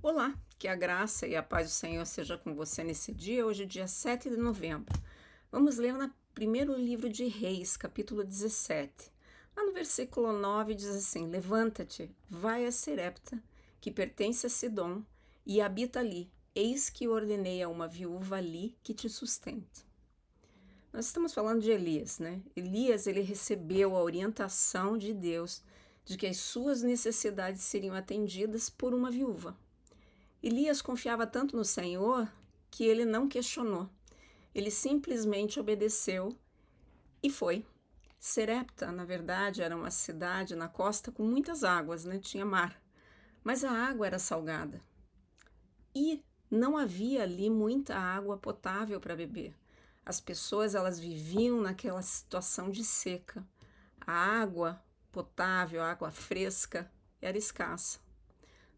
Olá, que a graça e a paz do Senhor seja com você nesse dia, hoje dia 7 de novembro. Vamos ler no primeiro livro de Reis, capítulo 17. Lá no versículo 9 diz assim: Levanta-te, vai a Serepta, que pertence a Sidom, e habita ali. Eis que ordenei a uma viúva ali que te sustente. Nós estamos falando de Elias, né? Elias, ele recebeu a orientação de Deus de que as suas necessidades seriam atendidas por uma viúva. Elias confiava tanto no Senhor que ele não questionou. Ele simplesmente obedeceu e foi. Serepta, na verdade, era uma cidade na costa com muitas águas, né? Tinha mar. Mas a água era salgada. E não havia ali muita água potável para beber. As pessoas, elas viviam naquela situação de seca. A água potável, a água fresca, era escassa.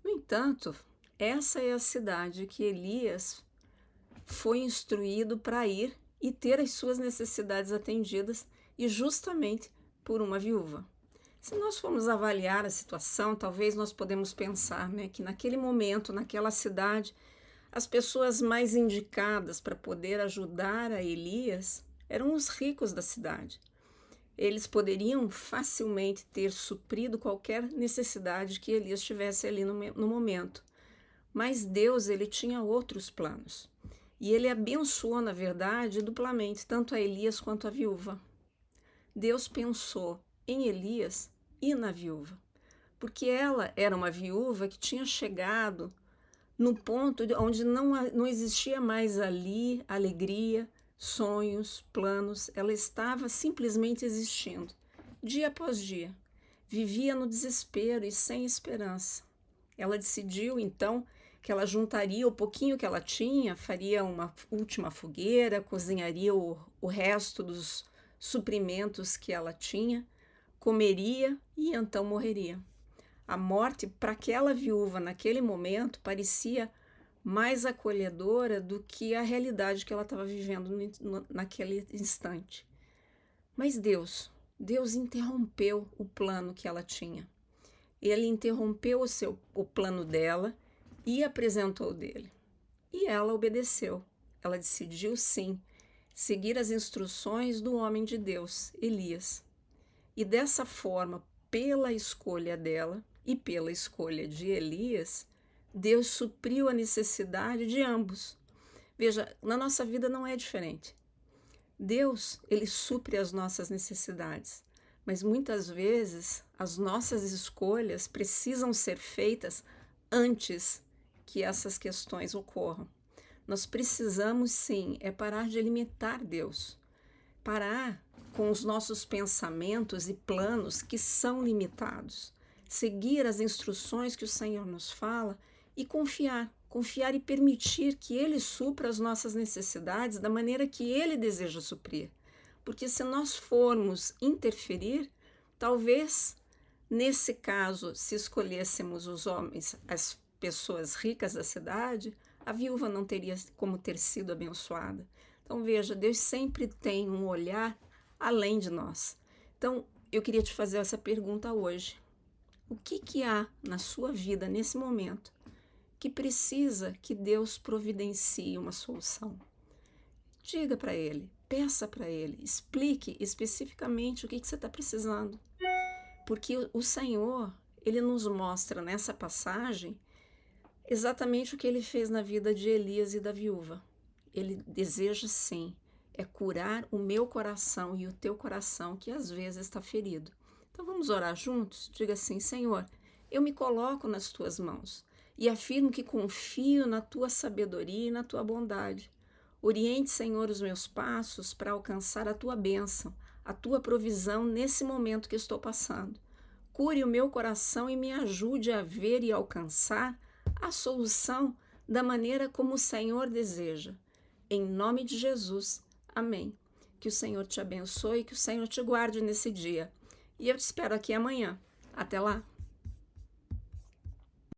No entanto, essa é a cidade que Elias foi instruído para ir e ter as suas necessidades atendidas, e justamente por uma viúva. Se nós formos avaliar a situação, talvez nós podemos pensar, né, que naquele momento, naquela cidade, as pessoas mais indicadas para poder ajudar a Elias eram os ricos da cidade. Eles poderiam facilmente ter suprido qualquer necessidade que Elias tivesse ali no momento. Mas Deus, ele tinha outros planos. E ele abençoou, na verdade, duplamente, tanto a Elias quanto a viúva. Deus pensou em Elias e na viúva, porque ela era uma viúva que tinha chegado no ponto onde não existia mais ali alegria, sonhos, planos. Ela estava simplesmente existindo, dia após dia. Vivia no desespero e sem esperança. Ela decidiu, então, que ela juntaria o pouquinho que ela tinha, faria uma última fogueira, cozinharia o resto dos suprimentos que ela tinha, comeria e então morreria. A morte, para aquela viúva naquele momento, parecia mais acolhedora do que a realidade que ela estava vivendo naquele instante. Mas Deus interrompeu o plano que ela tinha. Ele interrompeu o plano dela e apresentou o dele. E ela obedeceu. Ela decidiu, sim, seguir as instruções do homem de Deus, Elias. E dessa forma, pela escolha dela e pela escolha de Elias, Deus supriu a necessidade de ambos. Veja, na nossa vida não é diferente. Deus, ele supre as nossas necessidades. Mas muitas vezes as nossas escolhas precisam ser feitas antes que essas questões ocorram. Nós precisamos sim parar de limitar Deus, parar com os nossos pensamentos e planos que são limitados, seguir as instruções que o Senhor nos fala e confiar e permitir que Ele supra as nossas necessidades da maneira que Ele deseja suprir. Porque se nós formos interferir, talvez, nesse caso, se escolhêssemos os homens, as pessoas ricas da cidade, a viúva não teria como ter sido abençoada. Então, veja, Deus sempre tem um olhar além de nós. Então, eu queria te fazer essa pergunta hoje. O que há na sua vida, nesse momento, que precisa que Deus providencie uma solução? Diga para Ele. Peça para Ele, explique especificamente o que você está precisando. Porque o Senhor, Ele nos mostra nessa passagem exatamente o que Ele fez na vida de Elias e da viúva. Ele deseja sim, curar o meu coração e o teu coração que às vezes está ferido. Então vamos orar juntos? Diga assim: Senhor, eu me coloco nas tuas mãos e afirmo que confio na tua sabedoria e na tua bondade. Oriente, Senhor, os meus passos para alcançar a tua bênção, a tua provisão nesse momento que estou passando. Cure o meu coração e me ajude a ver e alcançar a solução da maneira como o Senhor deseja. Em nome de Jesus, amém. Que o Senhor te abençoe e que o Senhor te guarde nesse dia. E eu te espero aqui amanhã. Até lá!